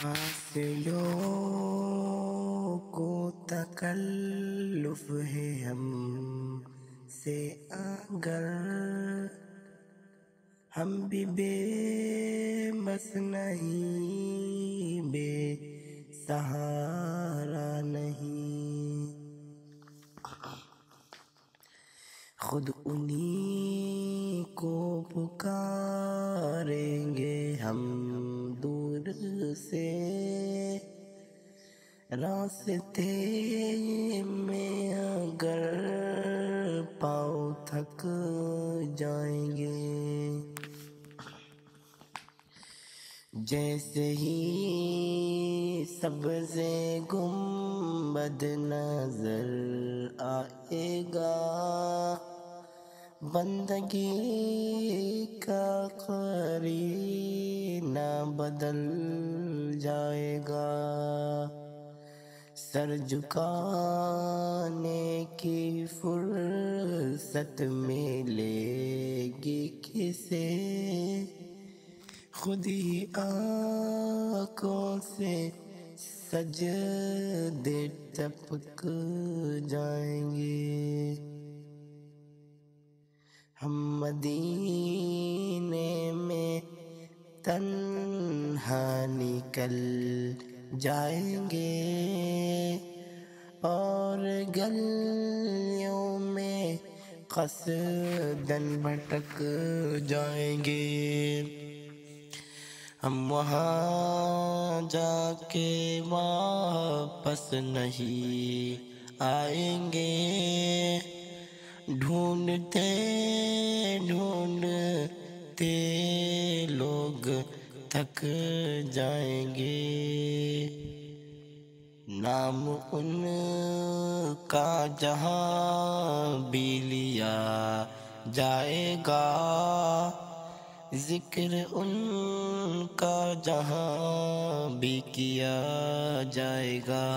فاصلوں کو تکلف ہے ہم سے اگر ہم بھی بے بس نہیں، بے سہارا نہیں، خود انہی کو پکاریں گے ہم دور سے، راستے میں اگر پاؤں تھک جائیں گے، جیسے ہی سبز گنبد نظر آئے گا، بندگی کا قرینہ بدل جائے گا، سر جھکانے کی فرصت ملے گی کسے، خود ہی آنکھوں سے سجدے ٹپک جائیں گے، ہم مدینے میں تنہا نکل جائیں گے اور گلیوں میں قصداً بھٹک جائیں گے، ہم وہاں جا کے واپس نہیں آئیں گے، ڈھونڈتے ڈھونڈتے لوگ تھک جائیں گے، نام ان کا جہاں بھی لیا جائے گا، ذکر ان کا جہاں بھی کیا جائے گا،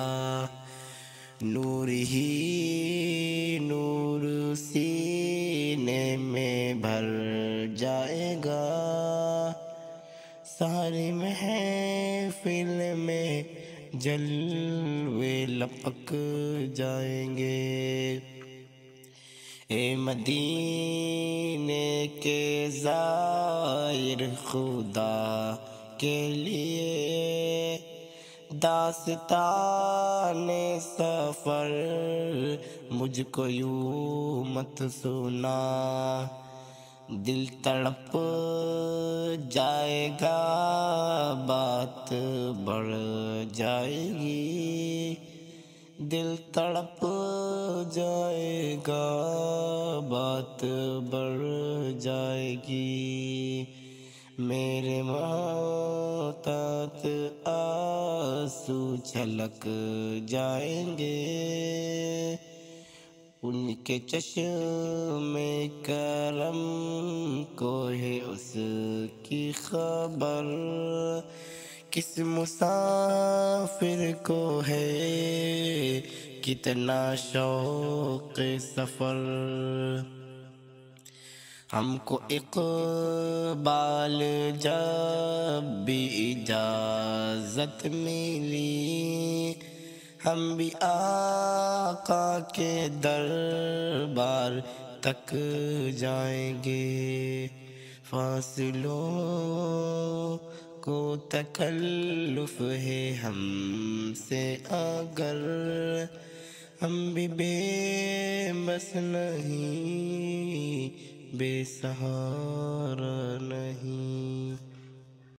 نور ہی نور سینے میں بھر جائے گا، ساری محفل میں جلوے لپک جائیں گے، اے مدینے کے زائر خدا کے لیے داستان سفر مجھ کو یوں مت سنا، دل تڑپ جائے گا بات بڑھ جائے گی، دل تڑپ جائے گا بات بڑھ جائے گی، میرے محتاط آنسو چھلک جائیں گے، ان کے چشم کرم کو ہے اس کی خبر، کس مسافر کو ہے کتنا شوق سفر، ہم کو اقبال جب بھی اجازت ملی، ہم بھی آقا کے دربار تک جائیں گے، فاصلوں کو تکلف ہے ہم سے اگر ہم بھی بے بس نہیں، بے سہارا نہیں۔